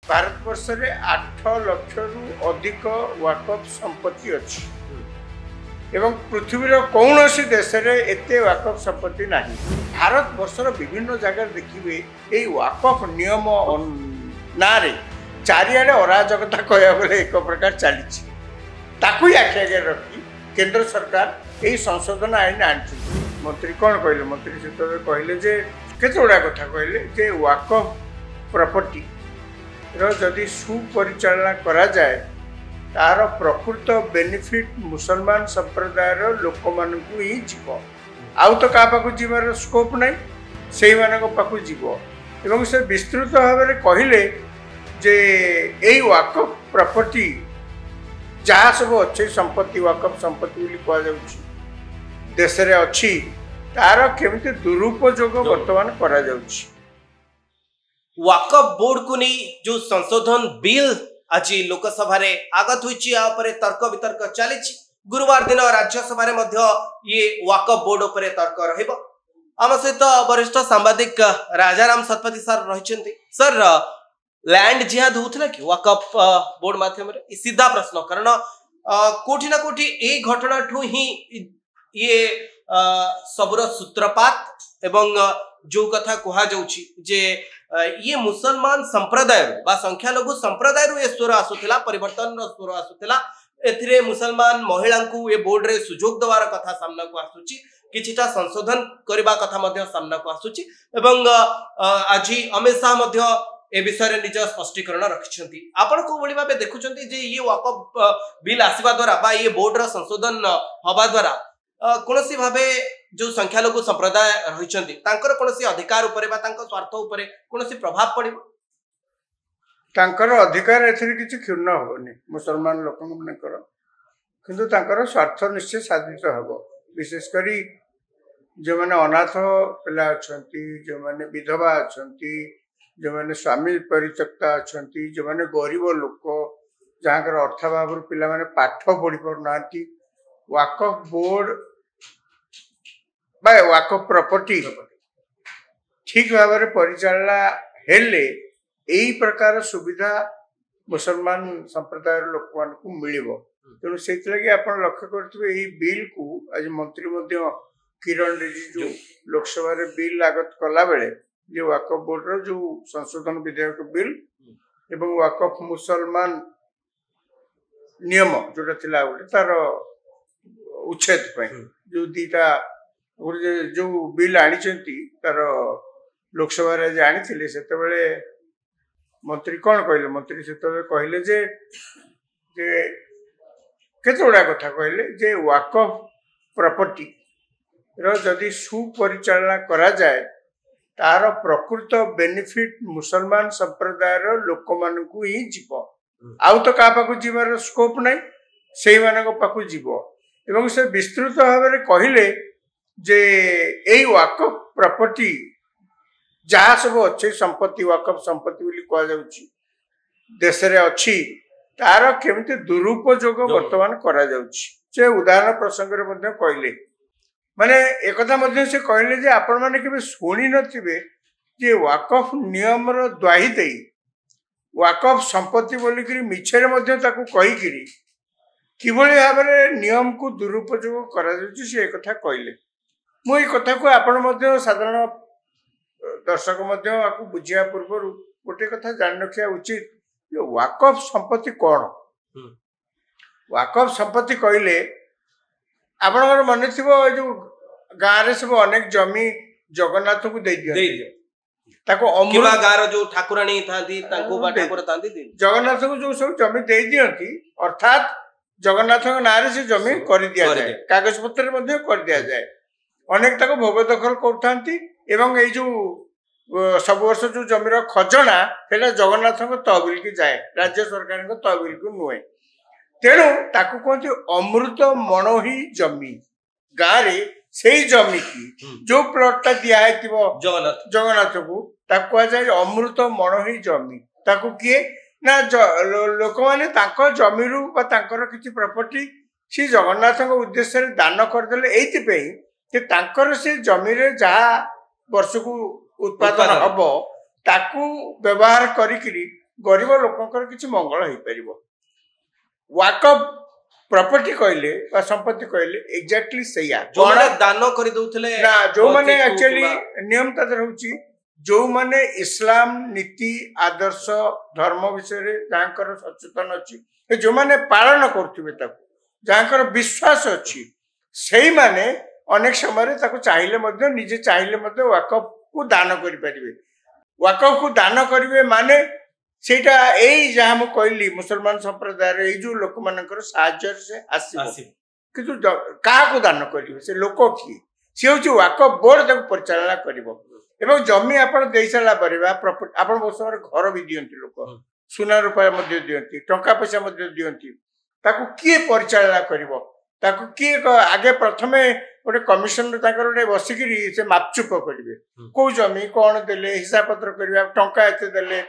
भारतवर्ष में 8 लाख रु अधिक वाकफ संपत्ति अच्छी एवं पृथ्वीर कौन सी देश में एत वाकफ संपत्ति ना। भारत वर्षर विभिन्न जगह देखिए ये वाकफ नियम ना चारिआडे अराजकता कहया एक प्रकार चली आखि आगे रखी केंद्र सरकार यही संशोधन आईन आनी। मंत्री कौन कहले मंत्री से कहले जे केते गुड़ा कथा कहले जे वाकफ प्रॉपर्टी जदि सुपरिचालना करा जाए तार प्रकृत बेनिफिट मुसलमान संप्रदाय लोक मानू ही जीव आउ तो क्या पाक जीवार स्कोप ना से पाक जीव एवं से विस्तृत भाव में कहले जे यही वाकफ प्रॉपर्टी जहाँ सब अच्छे संपत्ति वाकफ संपत्ति कहुच्छी देश में अच्छी तार केमिति दुरुपयोग बर्तमान करा जाउछि। वाकफ बोर्ड को नहीं जो संशोधन बिल आज लोकसभा रे आगत होइछि आ उपरे तर्क वितर्क चली। गुरुवार दिन राज्यसभा रे मध्य ये वाकफ बोर्ड उपरे तर्क रहिबो। आम सहित वरिष्ठ सांबादिक राजाराम सतपथी सर रहिछन्ति। सर लैंड जिहाद होउथला कि वाकफ बोर्ड माध्यम रे सीधा प्रश्न कारण कोठी ना कोठी ए घटना ठू ही ये सबुर सूत्रपात एवं जो कथा कहा जाउछि जे ये मुसलमान संप्रदाय बा संख्यालघु संप्रदाय ये स्वर आसुथिला परिवर्तन स्वर आसुथिला एथिरे मुसलमान महिला को ये बोर्ड रे सुजोग देवार कथा सामना को आसुछि किछिटा संशोधन करबा कथा मध्य सामना को आसुछि एवं आज अमित शाह मध्य ए विषय रे निज स्पष्टीकरण रखिछन्ति। आपण को बळी भाबे देखुछन्ति जे ये वाकफ बिल आसीबा द्वारा बा ये बोर्ड रो संशोधन हबा द्वारा कोनसी भाबे जो संख्यालघु संप्रदाय रहिछन्ति तांकर कोनसी अधिकार उपरे बा तांकर स्वार्थ उपरे कोनसी प्रभाव पड़िबो। तांकर अधिकार एथरे किछि क्षुण्ण होबनी मुसलमान लोकन मनकर किंतु तांकर स्वार्थ निश्चय साधित हबो। विशेष करी जो माने अनाथ पिला अछंती जो माने विधवा अछंती जो माने स्वामी परित्यक्ता अछंती जो माने गरीब लोक जहाँकर अर्थाभाव पिला माने पाठ पढ़ी पर नांती वाकफ बोर्ड बाय वाकफ प्रॉपर्टी ठीक भाव में परिचालना हेले यही प्रकार सुविधा मुसलमान संप्रदाय लोक मान को मिलिबो। तेणु से आपण लक्ष्य करथिबे यही बिल को आज मंत्री मध्य किरण रिजिजू लोकसभा रे बिल लागत कला बेले जो वाकफ बोर्ड रो जो संशोधन विधेयक बिल एवं वाकफ मुसलमान नियम जोटा थिला तार उच्छेद जो दीटा जो बिल आनी तार लोकसभा रे आनी से मंत्री कौन कहले मंत्री से कहले जे केते गुड़ा कथा कहले जे वाकफ प्रॉपर्टी जदि सुपरिचालना करा जाए तार प्रकृत बेनिफिट मुसलमान संप्रदाय लोक मानू ही जीव आउ तो क्या पाक जीवार स्कोप ना से पाक जीव एवं से विस्तृत भाव में कहले जे यही वाकफ प्रॉपर्टी जहाँ सब अच्छे संपत्ति वाकफ संपत्ति कहुच्छी देश में अच्छी तार केमिति दुरुपयोग बर्तमान करा जाउछि। से उदाहरण प्रसंग रे कहले माने एक से कहले जे आपण माने केबे सुनी नथिबे जे वाकफ नियम रो द्वाही देई वाकफ संपत्ति बोलिकरी मिछरे मध्य ताकू कहिकरी किभଳି भाବରେ नियम को दुरुपयोग करा जाउछि से एक कथा कहले। मु ए कथा को आपण मध्य साधारण दर्शक मध्य आकु बुझिया पूर्व गोटे कथा जान रखिया उचित जे वाकफ संपत्ति कौन। वाकफ संपत्ति कहले आपनकर मन थिबो जो गाँ रे सब अनेक जमी जगन्नाथ को दे दियो ताको अमृत गार जो ठाकुराणी थांती ताको बा ठाकुर थांती जगन्नाथ को जो सब जमी दे दियंती अर्थात जगन्नाथ नारे से जमी कर दिया जाए कागज पत्र मध्य कर दिया जाए अनेक ताको भोग दखल करथांती एवं ए जो सब वर्ष जो जमीर खजना सेटा जगन्नाथ तहबिल की जाए राज्य सरकार तहबिल को नुहे। तेणु ताको कहते अमृत मणोही जमी गाँव रे से जमी की जो प्लॉट दिया है जगन्नाथ को कह जाए अमृत मणोही जमी ताको किए ना लोक मैंने जमीरू किसी प्रॉपर्टी सी जगन्नाथ उद्देश्य दान करदे ये से जमी जहाँ वर्ष को उत्पादन हम ताकू व्यवहार करी गरीब लोकंकर किसी मंगल हो पारिबो। वाकफ प्रॉपर्टी कहले बा संपत्ति कहले एग्जैक्टली सैया जो माने दान करि दउथले ना जो माने एक्चुअली नियम तादर होची जो माने इस्लाम नीति आदर्श धर्म विषय रे जांकर सचेतन अछि जो माने पालन करथिबे ताको जांकर विश्वास अछि सेही माने अनेक समय ताको चाहिले मध्ये निजे चाहिले मध्ये वाकफ को दान करि परिबे। वाकफ को दान करिवे माने सेटा एई जहा मु कहली मुसलमान संप्रदाय रे जो लोक मानकर साहाय्य से आसीबो किंतु का को दान करिवे से लोक की से होची वाकफ बोर्ड ताको परिचालना करिवो एवं जमी आपण देई साला परिबा प्रॉपर्टी आपण बहुत समय घर भी दियंती लोक सुना रुपया मध्ये दियंती टंका पैसा मध्ये दियंती ताको किए परिचालना करिवो ताको किए आगे प्रथमे गोटे कमिशन गोटे बसिकी से मापचुप करेंगे कौ जमी कौन देले हिसाब पत्र करिया टंका एते देले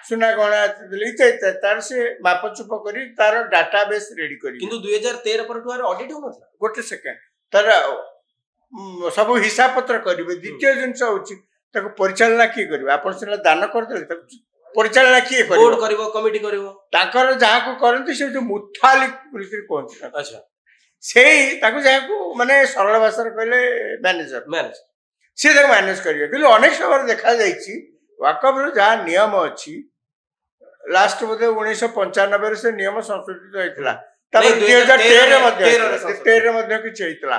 सुना गहना एते देले इत्यादि तार से मापचुप करी तार डाटाबेस रेडी करी किंतु 2013 पर ऑडिट हो नथला गोटे सेकेंड तार सब हिसाब पत्र करिवे। द्वितीय जिंस होची ताको परिचालना किए करिवे आपण सिना दान कर देले ताको परिचालना किए करिवो बोर्ड करिवो कमिटी करिवो ताकर जहा को करंती से जो मुथालिक बोलकर कोन अच्छा से ताको जहा माने सरल भाषा कहले मैनेजर से ताको मैनेज करिवे कि अनेक समय देखा जाइछि वाकफ रो जहा नियम अछि लास्ट बोधे 1995 से नियम संशोधित होइतला तब 2013 मध्ये किछ होइतला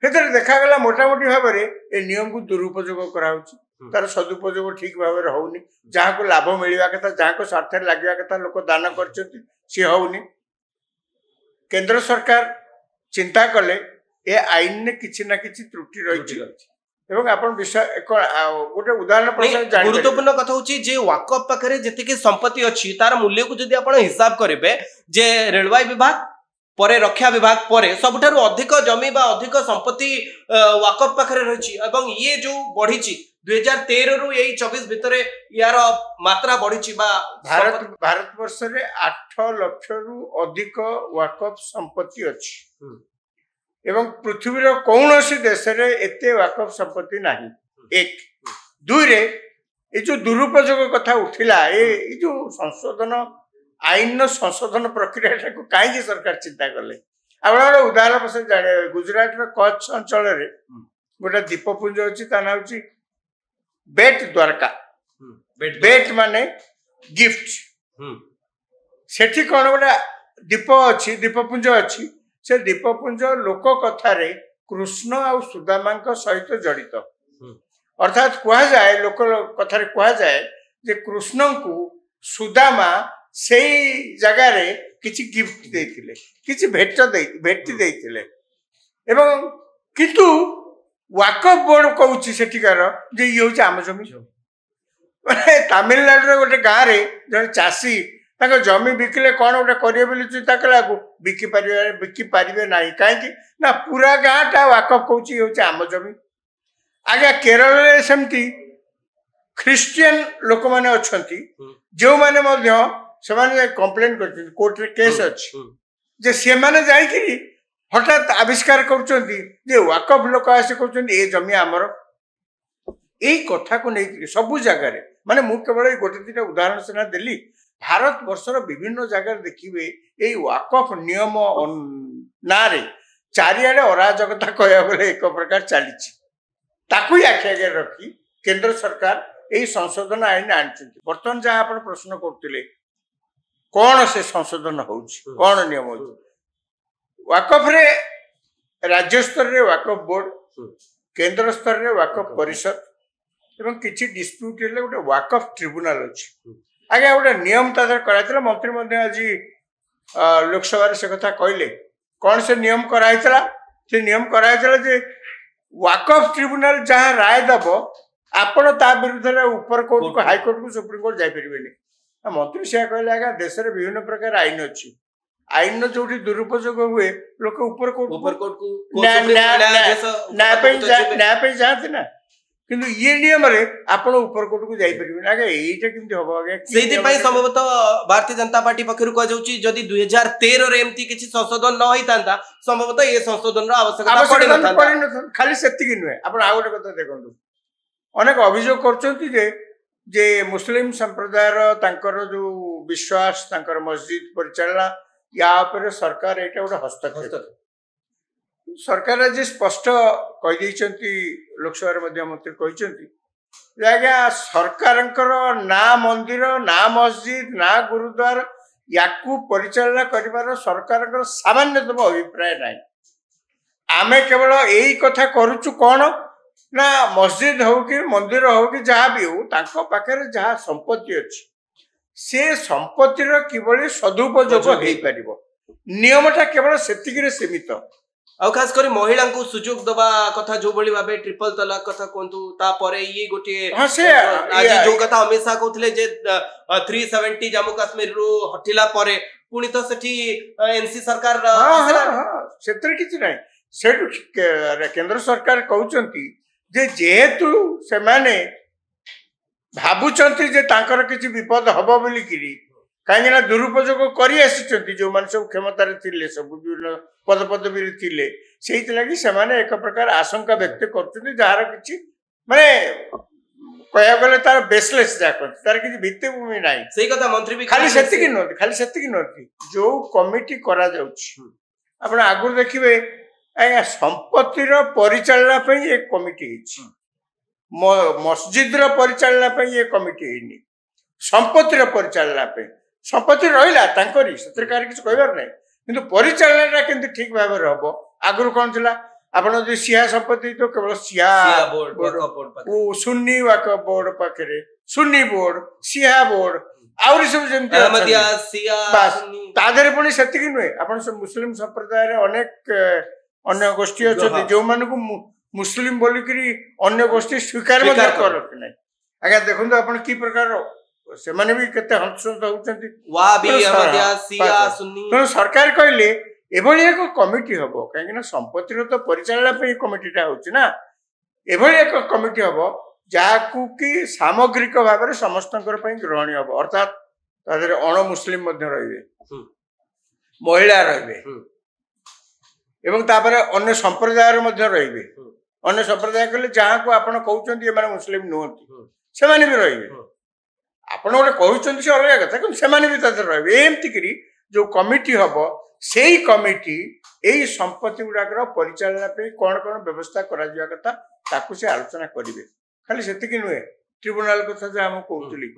हेतरे देखा गला मोटा मोटी भाबरे ए नियम को दुरुपयोग करा होछि तार सदुपयोग ठीक भाबरे होउनी जहा को लाभ मिलवा कथा जहा को स्वार्थ लागवा कथा लोक दान करछथि से होउनी। केंद्र सरकार चिंता कले ए आईन ने किछि ना किछि त्रुटि रहिछि एवं आपण विषय गोटे उदाहरण प्रसंग गुरुत्वपूर्ण कथा होछि जे वाकफ पाखरे जतिके संपत्ति अछि तार मूल्य को जदि आपण हिसाब करिवे जे रेलवे विभाग परे रक्षा विभाग परे सबठारु अधिक जमी बा अधिक संपत्ति वाकफ पाखरे रहिछि एवं ये जो बढ़िछि 2013 रु यही 24 भितरे यार मात्रा बढ़िछि बा भारत वर्ष रे 8 लाख रु अधिक वाकफ संपत्ति अछि एवं पृथ्वी रो कौनसी देश रे एते वाकफ संपत्ति नाही। एक दुई रे ए जो दुरुपयोग कथा उठिला ए जो संशोधन आईन संशोधन प्रक्रिया को काहे सरकार चिंता कले आपण उदाहरण प्रसंग जाने गुजरात रो कच्छ अंचल रे गोटा दीपपुंज अछि ता ना होछि बेट द्वारका बेट माने गिफ्ट सेठी कोन गोटा दीप अछि दीपपुंज अछि से दीपपुंज लोक कथा रे कृष्ण आ सुदामा सहित जड़ित अर्थात कहा जाए लोक कथा रे कहा जाए जे कृष्ण को सुदामा से जगह रे किछि गिफ्ट देथिले किछि भेटी देथिले एवं किंतु वाकफ बोर्ड कहूछि सेठिकार जे ये होछि आम जमी माने तमिलनाडु रे गोटे गाँ रे जने चासी ताको जमी बिकले कौन गोटे करिए बोली चिंता कलाको बिकी पारिबे नाही काहे ना पूरा गाँटा वाकफ कहूछि होछि आम जमी। आगे केरल रे सेमती ख्रिस्टियन लोक माने अछंती जो माने मध्य से माने कंप्लेन करछन कोर्ट रे केस अछि जे से माने जाई कि हठात आविष्कार करछंती जे वाकफ लोक आसे करछन ए जमी हमर एई कथा को नै सब जगह रे माने मु केवल गोटे दिटा उदाहरण सेना देली भारत वर्षर विभिन्न जगह देखिए यही वाकफ नियम नारे चारिआडे अराजकता कहया बेले एक प्रकार चली आखि आगे रखी केंद्र सरकार यही संशोधन आईन आनी बर्तमान जहाँ आप प्रश्न करते कौन से संशोधन कौन नियम हो वाकफ रे राज्य स्तर रे वाकफ बोर्ड केंद्र स्तर रे वाकफ परिषद एवं किसी डिस्प्यूट हेले गोटे वाकफ ट्रिब्यूनल अछि आगे गोटे नियम तादर कराइतला मंत्री आज लोकसभा से कथा कहले कौन से नियम कराइतला से नियम कराइतला जे वाकफ ट्रिब्यूनल जहाँ राय दब आपण ता विरुद्ध ऊपर कोर्ट को हाई कोर्ट को सुप्रीम कोर्ट जाई परिबेनी मंत्री से कहले आगे देश रे विभिन्न प्रकार आईन अछि आईन जो दुरुपयोग हुए लोक ऊपर कोर्ट को न्याय पे जाते ना किंतु ये नियम रे आपण ऊपर कोर्ट को जाई परिबे आगे एटा केमती होबो आगे सेति पई संभवतः भारतीय जनता पार्टी पखरु कह जाउची जदी 2013 रे एमती किछि संशोधन न होई तांता संभवतः ये संशोधन रो आवश्यकता पड़े न खाली सेति कि नुए आपण आ गोटे कथा देखंतु अनेक अभियोग करचंती जे मुस्लिम संप्रदाय रो तांकर जो विश्वास तांकर मस्जिद परिचालना या उपरे सरकार एटा गोटे हस्तक्षेप सरकार आज स्पष्ट कही लोकसभा मंत्री कहते आज्ञा सरकार ना मंदिर ना मस्जिद ना गुरुद्वार या परिचालना कर सरकार सामान्यतम अभिप्राय ना आमे केवल यही कथा करुचु कौन ना मस्जिद हो कि मंदिर हो कि जहाँ भी हो तांको पाखरे जहाँ संपत्ति अच्छी से संपत्तिर किभली सदुपयोग हो पारिबो नियमटा केवल सेतिकिरे सीमित आ खास कर महिला को सुजोग दबा कथा जो बड़ी भाबे ट्रिपल तलाक कथा कोंतु ता परे ये गोटे हां से आज जो कथा हमेशा कहउथले जे 370 जम्मू कश्मीर रु हटिला परे पुनी तो सेठी एनसी सरकार सेतर किछि नै सेठु केंद्र सरकार कहउचंती जे जेहेतु से माने भाबुचंती जे तांकर किछि विपद हबो बोली किरी कहीं दुरुपयोग कर जो मान सब क्षमतार थिले सब विभिन्न पद पदवी थिले सेहि लगी से एक प्रकार आशंका व्यक्त कर जार कि माने कह गले तार बेसलेस जहाँ तार किसी भित्तिभूमि ना सही कथा मंत्री भी खाली सेतिकी नुहति खाली सेतिकी नुहति जो कमिटी करा जाउछि आपण आगु देखिबे आया संपत्तिर परिचालना पई एक कमिटी हिछि मस्जिद रो परिचालना पई एक कमिटी हिनि संपत्तिर परिचालना पे संपत्ति रहिला तांकरी सतर कार किछ कहबार नै किंतु परिचालना केंति ठीक भाबे रहबो आगु कोन छला आपण जे सिया संपत्ति तो केवल सिया बोर्ड ओ सुन्नी वाक बोर्ड पाखरे सुन्नी बोर्ड सिया बोर्ड आउरी सब जेमति अहमदिया सिया सुन्नी तादरे पनि सेतिकी नुए आपण सब मुस्लिम संप्रदाय रे अनेक अन्य गोष्ठी अछथि जो माने को मुस्लिम बोली करी अन्य गोष्ठी स्वीकार मत करत नै आगे देखंतु आपण की प्रकार से माने भी केते हंसंत होउचंती वाबी अहमदिया सिया सुन्नी तो सरकार कहले एभली एक कमिटी हबो काहे ना संपत्तिर तो परिचालना पे कमिटीटा होउची ना एभली एक कमिटी हबो जाकू की सामग्रिक भाव में समस्तंकर पई ग्रहणीय हबो अर्थात तादरे अण मुस्लिम मध्य रहिबे महिला रहिबे एवं तापर अन्य संप्रदायर मध्य रहिबे अन्य संप्रदाय कहले जहाँ को आपण कहउचंती ए माने मुस्लिम नोहंती से माने भी रहिबे आपण गोटे कहउचंती से अलग कथा कि से माने भी तादर रहिबे एमति करी जो कमिटी हबो सेही कमिटी एही संपत्ति गुडाकर परिचालना पे कोन कोन व्यवस्था करा जिया कथा ताकू से आलोचना करिवे खाली सेति कि नुए ट्रिब्यूनल कथा जे हम कहउतली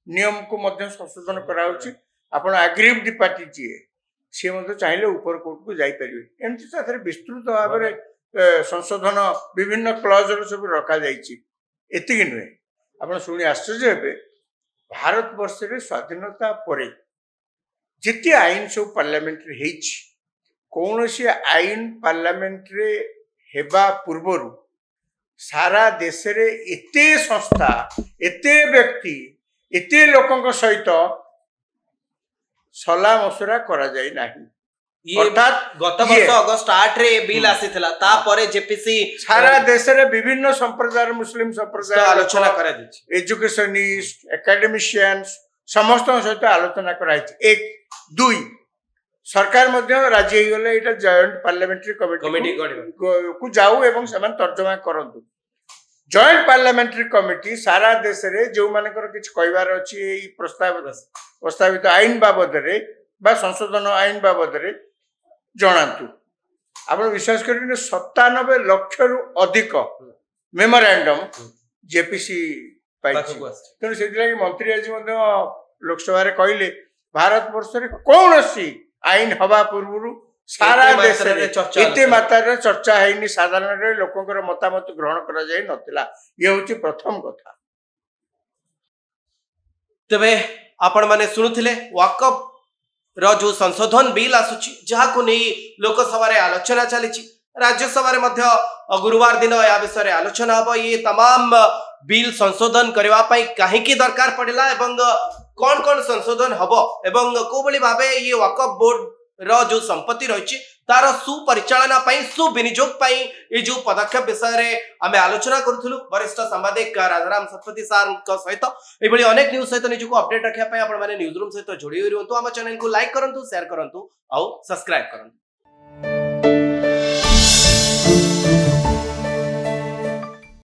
नियम को मध्य संशोधन करा होची आपण एग्रीव्ड पार्टी जी से मध्य चाहिले ऊपर कोर्ट को जाई परिवे एमति ताथरे विस्तृत भाव में संशोधन विभिन्न क्लॉज सब रखा जाइछि एति कि नुए आपण सुनी आश्चर्य हेबे भारत वर्ष रे स्वाधीनता परे जिते आईन सब पार्लियामेंट रे हेछि कोनोसी आईन पार्लियामेंट रे हेबा पूर्वरु सारा देश रे एते संस्था एते व्यक्ति एते लोकंक सहित सला मसुरा करा जाई नाही अर्थात गत वर्ष अगस्त 8 रे बिल आसीथिला ता परे जेपीसी सारा देश रे विभिन्न संप्रदाय मुस्लिम संप्रदाय आलोचना करा दिछि एजुकेशनिस्ट एकेडमिशियंस समस्त सहित आलोचना करा एक दुई सरकार मध्य राज्य ही गले एटा जॉइंट पार्लियामेंट्री कमिटी को जाऊ एवं समान तर्जमा करंतु जॉइंट पार्लियामेंट्री कमिटी सारा देश रे जो मानकर किछ कहबार अछि एई प्रस्तावित आईन बाबद रे बा संशोधन आईन बाबद रे जणातु आपण विश्वास करिन 97 लाख रु अधिक मेमोरेंडम जेपीसी पाइछि तेणु से मंत्री आज लोकसभा कहले भारत वर्ष रे कौनसी आईन हवा पूर्व सारा देश एते मात्रा चर्चा हैनी साधारण लोकंकर मतामत ग्रहण करा जाय नथिला ये होची प्रथम कथा तबे आपण माने सुनुथिले वाकफ रो जो संशोधन बिल आसुची जहाँ को नहीं लोकसभा रे आलोचना चली राज्यसभा रे मध्य गुरुवार दिन या विषय आलोचना हम ये तमाम बिल संशोधन करबा पई काहे की दरकार पड़िला एवं कौन कौन संशोधन हबो एवं को बली भाबे ये वक्फ बोर्ड रो जो संपत्ति रही तार सुपरिचालना पई सुविनियोग पई ये जो पदक्षेप विषय रे आमे आलोचना करूथुलु वरिष्ठ संवाददाता राजाराम सतपति सार को सहित ए बली अनेक न्यूज सहित निजको अपडेट रखिया पई आपण माने न्यूज रूम सहित जोड़ी होरंतु हम चैनल को लाइक करंतु शेयर करंतु और सब्सक्राइब करंतु।